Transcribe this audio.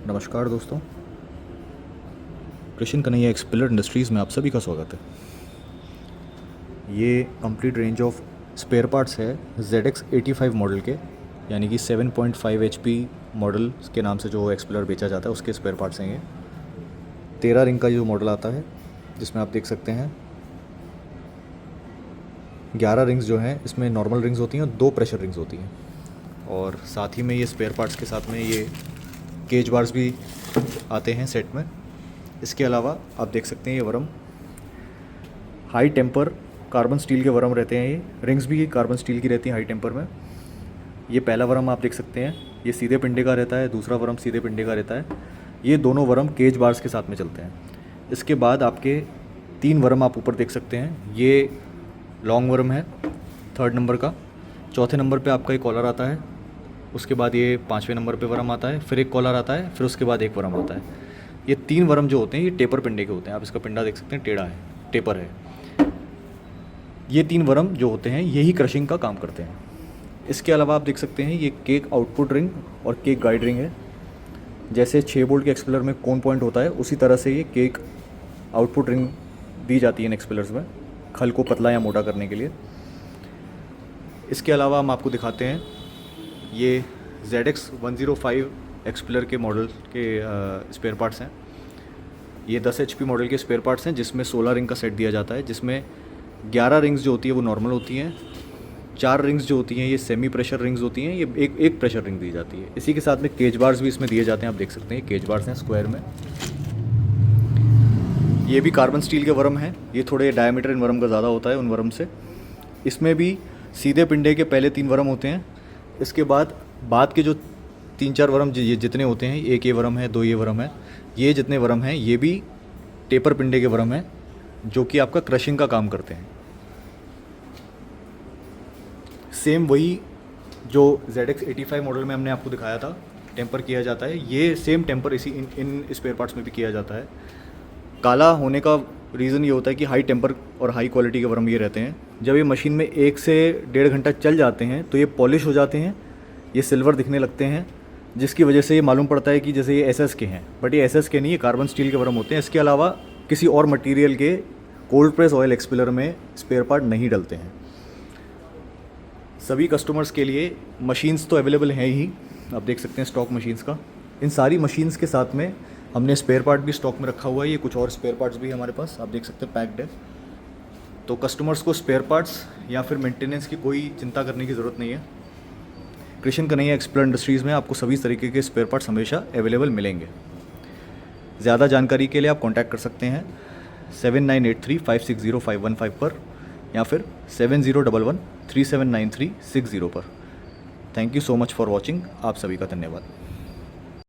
नमस्कार दोस्तों, Krishna Kanhaiya expeller industries में आप सभी का स्वागत है। ये complete range of spare parts है ZX85 मॉडल के, यानी कि 7.5 HP मॉडल के नाम से जो एक्सपेलर बेचा जाता है उसके स्पेयर पार्ट्स हैं ये। 13 रिंग का जो मॉडल आता है, जिसमें आप देख सकते हैं 11 रिंग्स जो हैं इसमें नॉर्मल रिंग्स होती हैं और 2 प्रेशर रिंग्स होती हैं। और साथ ही में ये स्पेयर पार्ट्स के साथ में ये केज बार्स भी आते हैं सेट में। इसके अलावा आप देख सकते हैं ये वरम हाई टेम्पर कार्बन स्टील के वरम रहते हैं। ये रिंग्स भी कार्बन स्टील की रहती हैं हाई टेम्पर में। ये पहला वरम आप देख सकते हैं, ये सीधे पिंडे का रहता है, दूसरा वरम सीधे पिंडे का रहता है। ये दोनों वरम केज बार्स के साथ में चलते हैं। इसके बाद आपके 3 वरम आप ऊपर देख सकते हैं। ये लॉन्ग वरम है 3rd नंबर का। 4थे नंबर पे आपका एक कॉलर आता है। उसके बाद ये 5वें नंबर पे वरम आता है, फिर एक कॉलर आता है, फिर उसके बाद एक वरम आता है। ये 3 वरम जो होते हैं ये टेपर पिंडे के होते हैं। आप इसका पिंडा देख सकते हैं, टेढ़ा है, टेपर है। ये 3 वरम जो होते हैं यही क्रशिंग का काम करते हैं। इसके अलावा आप देख सकते हैं ये केक आउटपुट रिंग और केक गाइड रिंग है। जैसे 6 वोल्ट के एक्सपेलर में कोन पॉइंट होता है, उसी तरह से ये केक आउटपुट रिंग दी जाती है इन एक्सपेलर्स में, खल को पतला या मोटा करने के लिए। इसके अलावा हम आपको दिखाते हैं ये ZX105 एक्सपेलर के मॉडल के स्पेयर पार्ट्स हैं। ये 10 HP मॉडल के स्पेयर पार्ट्स हैं, जिसमें 16 रिंग का सेट दिया जाता है, जिसमें 11 रिंग्स जो होती है वो नॉर्मल होती हैं, 4 रिंग्स जो होती हैं ये सेमी प्रेशर रिंग्स होती हैं, ये एक प्रेशर रिंग दी जाती है। इसी के साथ में केज बार्स भी इसमें दिए जाते हैं। आप देख सकते हैं केज बार्स हैं स्क्वायर में। ये भी कार्बन स्टील के वरम हैं। ये थोड़े डायमीटर इन वरम का ज़्यादा होता है उन वरम से। इसमें भी सीधे पिंडे के पहले 3 वरम होते हैं। इसके बाद के जो 3-4 वरम ये जितने होते हैं, एक ये वरम है, 2 ये वरम है, ये जितने वरम हैं ये भी टेपर पिंडे के वरम हैं, जो कि आपका क्रशिंग का काम करते हैं। सेम वही जो ZX85 मॉडल में हमने आपको दिखाया था टेम्पर किया जाता है, ये सेम टेम्पर इसी इन स्पेयर पार्ट्स में भी किया जाता है। काला होने का रीज़न ये होता है कि हाई टेम्पर और हाई क्वालिटी के वरम ये रहते हैं। जब ये मशीन में 1 से 1.5 घंटा चल जाते हैं तो ये पॉलिश हो जाते हैं, ये सिल्वर दिखने लगते हैं, जिसकी वजह से ये मालूम पड़ता है कि जैसे ये SS के हैं, बट ये SS के नहीं, ये कार्बन स्टील के वरम होते हैं। इसके अलावा किसी और मटेरियल के कोल्ड प्रेस ऑयल एक्सपेलर में स्पेयर पार्ट नहीं डलते हैं। सभी कस्टमर्स के लिए मशीन्स तो अवेलेबल हैं ही, आप देख सकते हैं स्टॉक मशीन्स का। इन सारी मशीन्स के साथ में हमने स्पेयर पार्ट भी स्टॉक में रखा हुआ है। ये कुछ और स्पेयर पार्ट्स भी हमारे पास आप देख सकते हैं पैक्ड है। तो कस्टमर्स को स्पेयर पार्ट्स या फिर मेंटेनेंस की कोई चिंता करने की ज़रूरत नहीं है। कृष्ण कन्हैया एक्सपेलर इंडस्ट्रीज़ में आपको सभी तरीके के स्पेयर पार्ट्स हमेशा अवेलेबल मिलेंगे। ज़्यादा जानकारी के लिए आप कांटेक्ट कर सकते हैं 7983560515 पर या फिर 7011379360 पर। Thank you so much for watching. आप सभी का धन्यवाद।